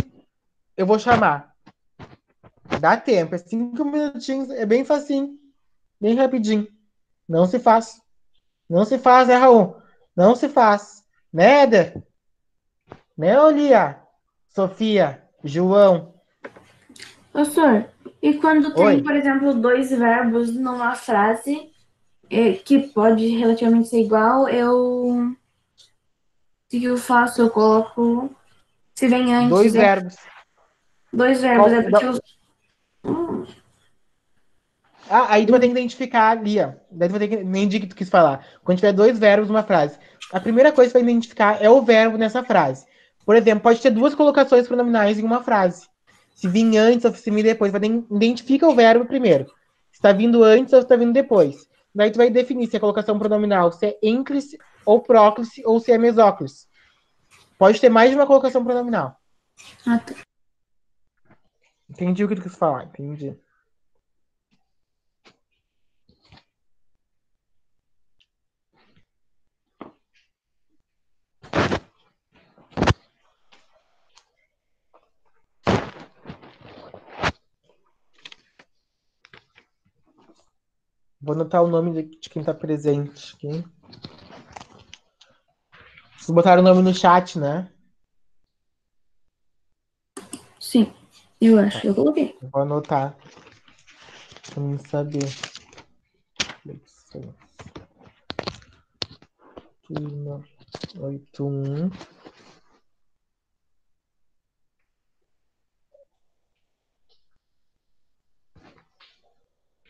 eu vou chamar. Dá tempo. É 5 minutinhos. É bem facinho. Bem rapidinho. Não se faz. Não se faz, né, Raul? Não se faz. Né, Éder? Né, Olia? Sofia? João? Ô, Sor, e quando tem, Oi. por exemplo, dois verbos numa frase, que pode relativamente ser igual, o que eu faço? Eu coloco, se vem antes, Dois verbos. dois verbos, Qual- porque eu... aí tu vai ter que identificar ali, ó. Daí tu vai ter que. Nem diga que tu quis falar. Quando tiver dois verbos numa frase. A primeira coisa que tu vai identificar é o verbo nessa frase. Por exemplo, pode ter duas colocações pronominais em uma frase. Se vir antes ou se vir depois. Identifica o verbo primeiro. Se está vindo antes ou se está vindo depois. Daí tu vai definir se é colocação pronominal, se é ênclise ou próclise ou se é mesóclise. Pode ter mais de uma colocação pronominal. Ah, tá. Entendi o que tu quis falar, entendi. Vou anotar o nome de quem está presente aqui. Vocês botaram o nome no chat, né? Eu acho que eu coloquei. Eu vou anotar pra mim saber. Flexões. Turma 81.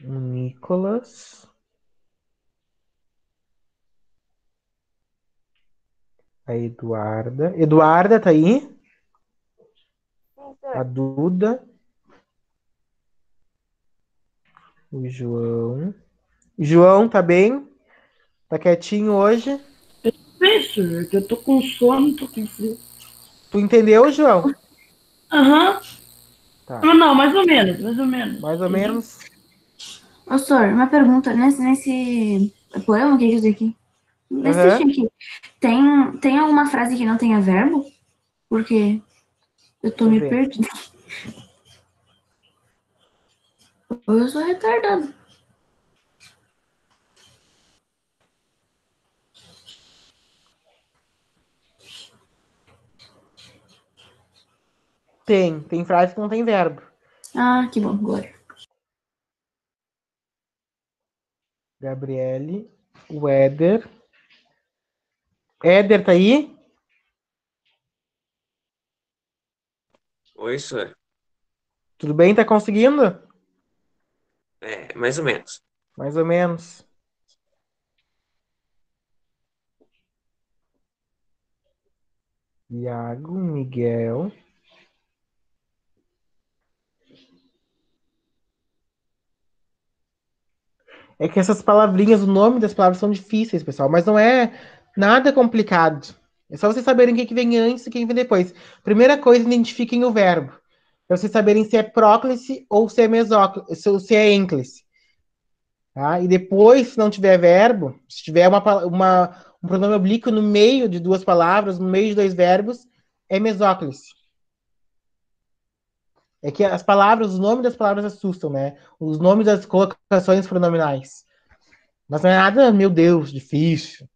O Nicolas. A Eduarda. Eduarda, tá aí? A Duda. O João. João, tá bem? Tá quietinho hoje? Isso, que eu tô com sono, tô com frio. Tu entendeu, João? Aham. Tá. Não, mais ou menos, mais ou menos. Mais ou menos. Ô, Sor, uma pergunta. Nesse poema que eu fiz aqui, nesse Aham. textinho aqui, tem alguma frase que não tenha verbo? Porque eu tô Deixa eu me ver. perdendo. Ou eu sou retardado. Tem frase que não tem verbo. Ah, que bom, Glória. Gabriele. O Éder. Éder, tá aí? Oi, senhor. Tudo bem? Tá conseguindo? Mais ou menos. Mais ou menos. Iago, Miguel. É que essas palavrinhas, o nome das palavras são difíceis, pessoal, mas não é nada complicado. É só vocês saberem o que vem antes e o que vem depois. Primeira coisa, identifiquem o verbo. Para vocês saberem se é próclise ou se é mesóclise, ou se é ênclise. Tá? E depois, se não tiver verbo, se tiver um pronome oblíquo no meio de duas palavras, no meio de dois verbos, é mesóclise. É que as palavras, os nomes das palavras assustam, né? Os nomes das colocações pronominais. Mas não é nada, meu Deus, difícil.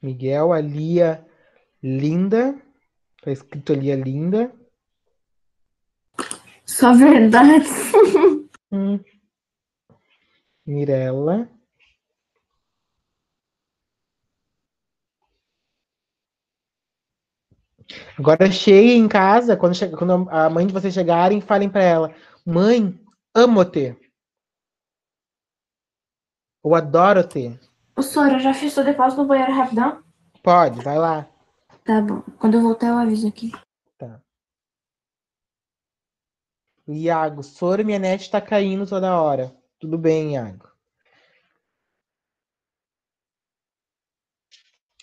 Miguel, a Lia, linda. Tá escrito ali a linda. Só verdade. Mirella. Agora chegue em casa, quando a mãe de vocês chegarem, falem para ela: Mãe, amo-te. Ou adoro-te. Ô, Sor, eu já fiz o depósito no banheiro rapidão? Pode, vai lá. Tá bom. Quando eu voltar, eu aviso aqui. Tá. Iago, Soro, minha net tá caindo toda hora. Tudo bem, Iago.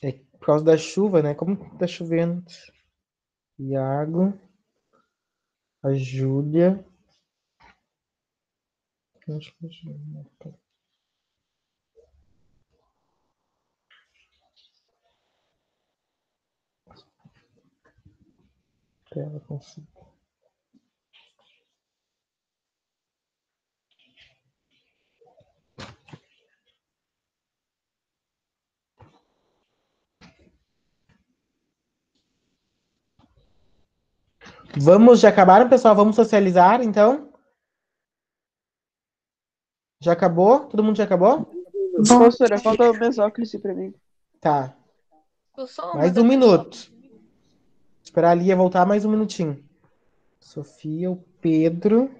É por causa da chuva, né? Como que tá chovendo? Iago. A Júlia. Tela consigo. Vamos, já acabaram, pessoal? Vamos socializar, então? Já acabou? Todo mundo já acabou? Professora, falta o mesóclise pra mim. Tá. Eu sou uma Mais das um pessoas. minuto. Esperar a Lia voltar mais um minutinho. Sofia, o Pedro.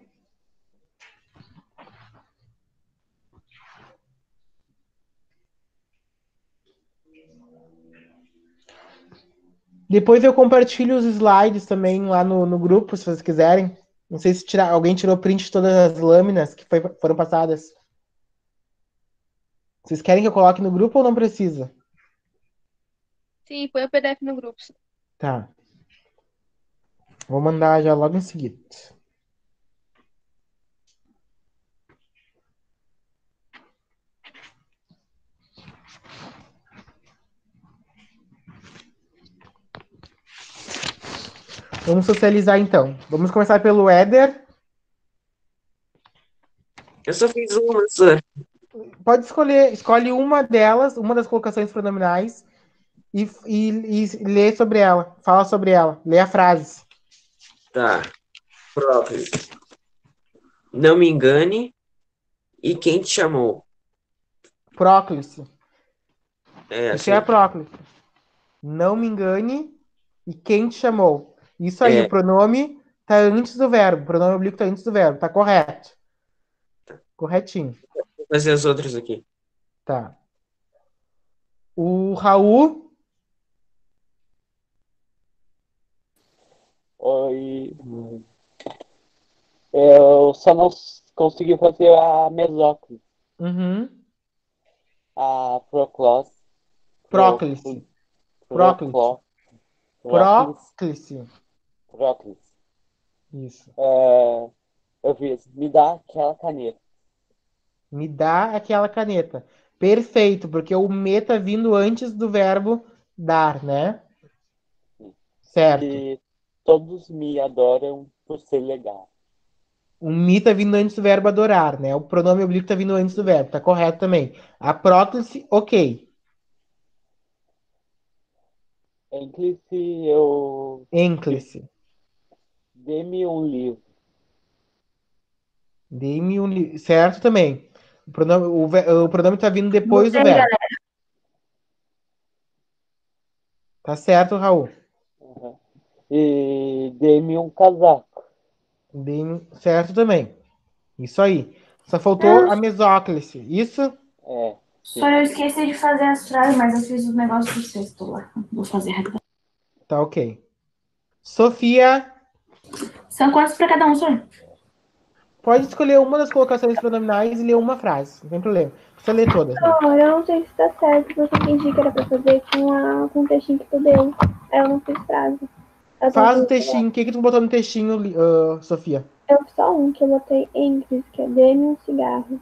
Depois eu compartilho os slides também lá no grupo, se vocês quiserem. Não sei se alguém tirou print de todas as lâminas que foram passadas. Vocês querem que eu coloque no grupo ou não precisa? Sim, põe o PDF no grupo. Tá. Vou mandar já logo em seguida. Vamos socializar então. Vamos começar pelo Éder. Eu só fiz uma, senhor. Pode escolhe uma delas, uma das colocações pronominais, e lê sobre ela. Fala sobre ela. Lê a frase. Tá. Próclise. Não me engane. E quem te chamou? Próclise. É, O que é assim. próclise? Não me engane. E quem te chamou? Isso aí, o É, pronome tá antes do verbo. O pronome oblíquo tá antes do verbo. Tá correto. Corretinho. vou fazer as outras aqui. Tá. O Raul. Oi. Eu só não consegui fazer a mesóclise, Uhum. a proclós, Próclise. Próclise. procló, próclis, Próclise. próclis. Isso. Eu fiz, me dá aquela caneta. Me dá aquela caneta. Perfeito, porque o me tá vindo antes do verbo dar, né? Certo. E todos me adoram por ser legal. O me tá vindo antes do verbo adorar, né? O pronome oblíquo tá vindo antes do verbo. Tá correto também. A próclise, ok. Enclice, eu fiz, Ênclise. dê-me um livro. Dei-me um certo também. O pronome tá vindo depois do Voltei, verbo. galera. Tá certo, Raul. Uhum. E dê-me um casaco. Dei-me certo também. Isso aí. Só faltou Não, a mesóclise. Isso? só eu esqueci de fazer as frases, mas eu fiz o negócio do sexto lá. Vou fazer rapidão. Tá ok. Sofia, São quantos pra cada um, senhor? pode escolher uma das colocações pronominais e ler uma frase. Não tem problema. Precisa ler todas, não. Olha, eu não sei se tá certo, porque eu entendi que era pra fazer com o textinho que tu deu. Aí eu não fiz frase. Eu tava Faz o fazendo textinho. O que que tu botou no textinho, Sofia? eu fiz só um que eu botei em que é dê-me um cigarro.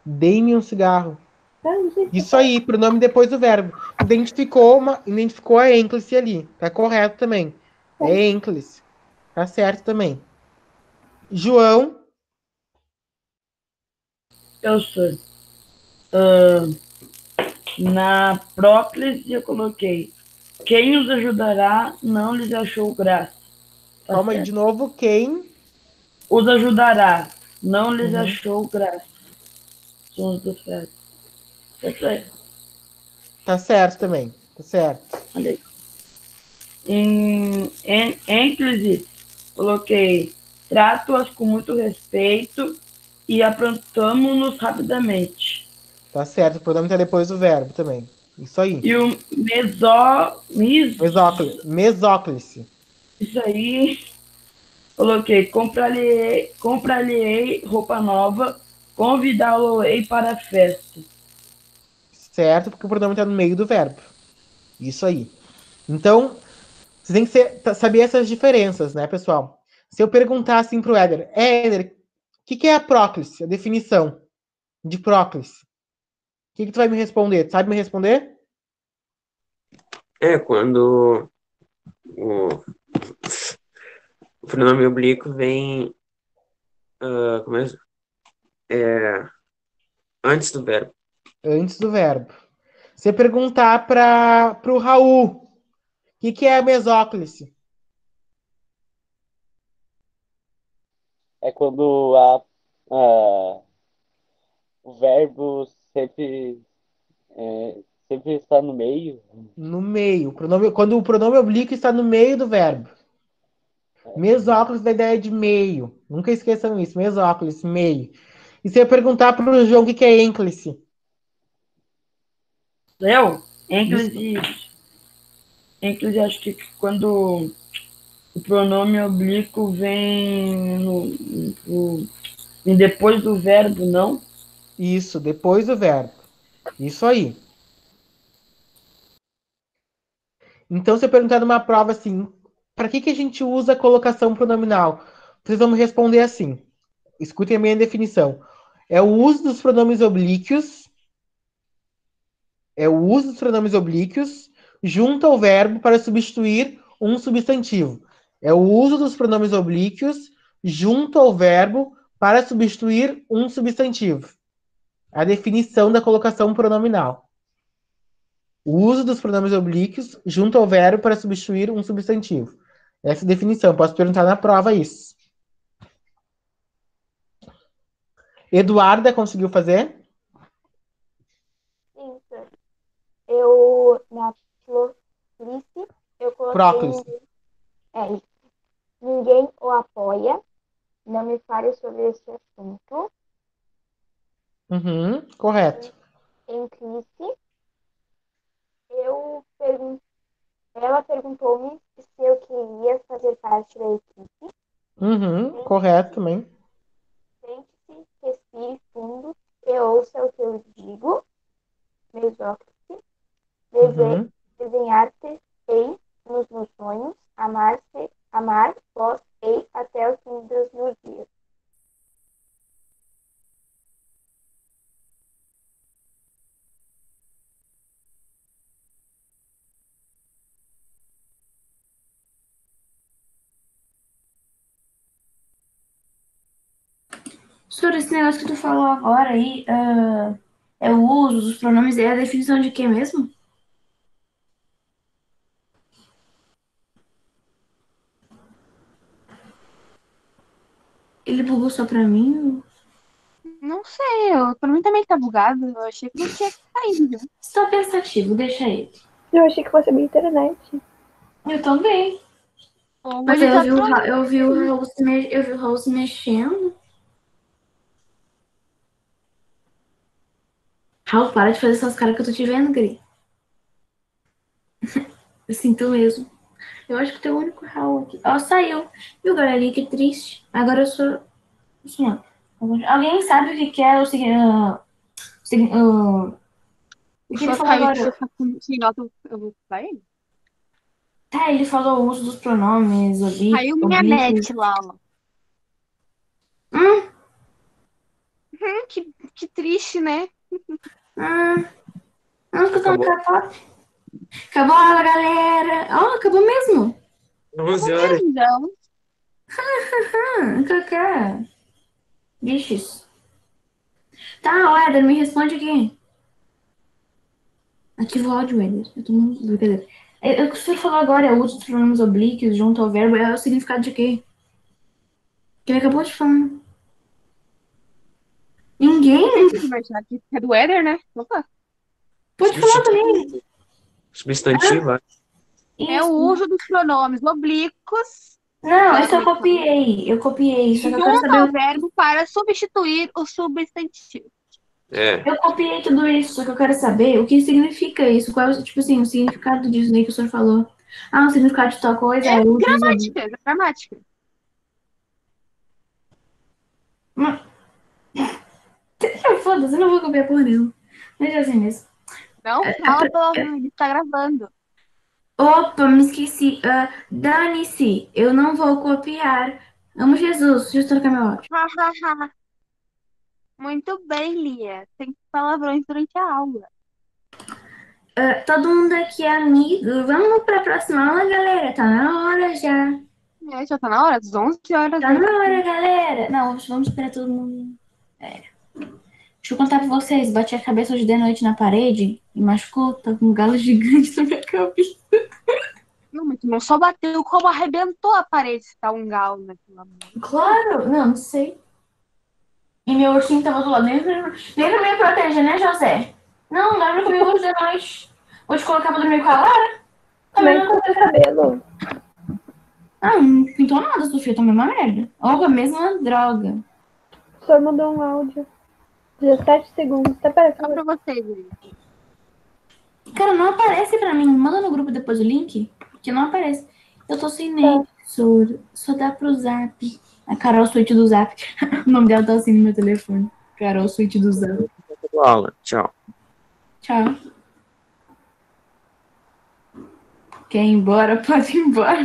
Dei-me um cigarro. Ah, não sei se Isso aí, pronome depois do verbo. Identificou a ênclise ali. Tá correto também. É ênclise. Tá certo também. João, Eu sou. Na próclise eu coloquei. Quem os ajudará não lhes achou graça. Tá calma aí certo? de novo. Quem? Os ajudará, não lhes Uhum. achou graça. São as duas frases. Tá certo? Tá certo também. Tá certo. Olha aí. Em ênclise, coloquei. Trato-as com muito respeito e aprontamo-nos rapidamente. Tá certo. O pronome tá depois do verbo também. Isso aí. E o Mesóclise. isso aí, coloquei. Comprar-lhe-ei roupa nova, convidá-lo-ei para a festa. Certo, porque o pronome tá no meio do verbo. Isso aí. Então, você tem que saber essas diferenças, né, pessoal? Se eu perguntar assim pro Éder, o que é a próclise? A definição de próclise. O que tu vai me responder? Tu sabe me responder? É quando o pronome oblíquo vem como antes do verbo. Antes do verbo. Se eu perguntar pro Raul, o que é a mesóclise? É quando o verbo sempre está no meio. No meio. Quando o pronome oblíquo está no meio do verbo. Mesóclise da ideia de meio. Nunca esqueçam isso. Mesóclise, meio. E se eu perguntar pro João o que é ênclise? Eu? Ênclise, acho que quando o pronome oblíquo vem depois do verbo, não? Isso, depois do verbo. Isso aí. Então, se eu perguntar numa prova assim, para que a gente usa a colocação pronominal? Vocês vão me responder assim. Escutem a minha definição. É o uso dos pronomes oblíquos. É o uso dos pronomes oblíquos junto ao verbo para substituir um substantivo. É o uso dos pronomes oblíquos junto ao verbo para substituir um substantivo. A definição da colocação pronominal. O uso dos pronomes oblíquos junto ao verbo para substituir um substantivo. Essa é a definição. Posso perguntar na prova isso. Eduarda conseguiu fazer? Sim, sir. Eu, na Plície, eu coloquei Próclise. isso. Ninguém o apoia. Não me fale sobre esse assunto. Uhum, correto. Em Clice, ela perguntou-me se eu queria fazer parte da equipe. Uhum, correto também. Sente-se, respire fundo e ouça o que eu digo. Mesóclise. Uhum. Desenhar-te-ei nos meus sonhos. Amar-vos-ei até o fim dos meus dias. Sobre esse negócio que tu falou agora aí, é o uso dos pronomes, é a definição de quê mesmo? Ele bugou só pra mim? Não sei, pra mim também tá bugado. Eu achei que não tinha caído. Estou pensativo, deixa ele. Eu achei que fosse a minha internet. Eu também. Ou Mas ele aí tá eu vi o Raul se mexendo. Raul, para de fazer essas caras que eu tô te vendo, Gri. Eu sinto mesmo. Eu acho que tem o único Raul aqui. Ó, saiu. Viu, galerinha? Que triste. Agora eu sou. Assim, ó. Alguém sabe o que que é o seguinte. O que ele só falou caiu que você agora? tá sem nota, eu vou pra ele. Tá, ele falou o uso dos pronomes Caiu minha oblíquos. net lá, ó. Hum, Que triste, né? não escutando Acabou. capa. Acabou a aula, galera. Ó, acabou mesmo. 11 horas. Então, Cacá. Bichos. Tá, Éder, me responde aqui. Ativa o áudio, Éder. Eu tô muito brincadeira. O que você falou agora é o uso dos pronomes oblíquos junto ao verbo. É o significado de quê? Que ele acabou de falar. Ninguém mas já que é do Éder, né? Opa. pode falar também. Substantivo. É o Isso. uso dos pronomes oblíquos Não, ela isso eu também falou, copiei. Eu copiei. Só que eu quero junto saber. ao verbo para substituir o substantivo. É. Eu copiei tudo isso, só que eu quero saber o que significa isso. Qual é, tipo assim, o significado disso aí que o senhor falou. Ah, o significado de tal coisa É é o uso. gramática. Foda-se, eu não vou copiar por nenhum. Deixa assim mesmo. Não fala pelo ouvido, ele tá gravando. Opa, me esqueci. Dane-se, eu não vou copiar. Amo Jesus. Deixa eu trocar meu áudio. Muito bem, Lia. Tem palavrões durante a aula. Todo mundo aqui é amigo. Vamos pra próxima aula, galera. Tá na hora já. É, já tá na hora, às 11 horas. Tá na hora, galera. Não, vamos esperar todo mundo. Deixa eu contar pra vocês. Bati a cabeça hoje de noite na parede e machucou. Tá com um galo gigante na minha cabeça. Não, mas tu não só bateu, como arrebentou a parede se tá um galo, né? Pelo amor. Claro, não sei. E meu ursinho tava do lado. Nem pra me proteger, né, José? Não, lembra comigo hoje de noite. Vou te colocar pra dormir com a Lara? Como Também é que não tá seu cabelo? Ah, não pintou nada, Sofia. Também uma merda. Ou a mesma droga. O senhor mandou um áudio. 17 segundos. Tá Só parecendo. pra vocês, gente. Cara, não aparece pra mim. Manda no grupo depois o link. Que não aparece. Eu tô sem net, só dá pro zap. A Carol Suíte do Zap. O nome dela tá assim no meu telefone. Carol Suíte do Zap. Aula. Tchau. Tchau. Quer ir embora? Pode ir embora.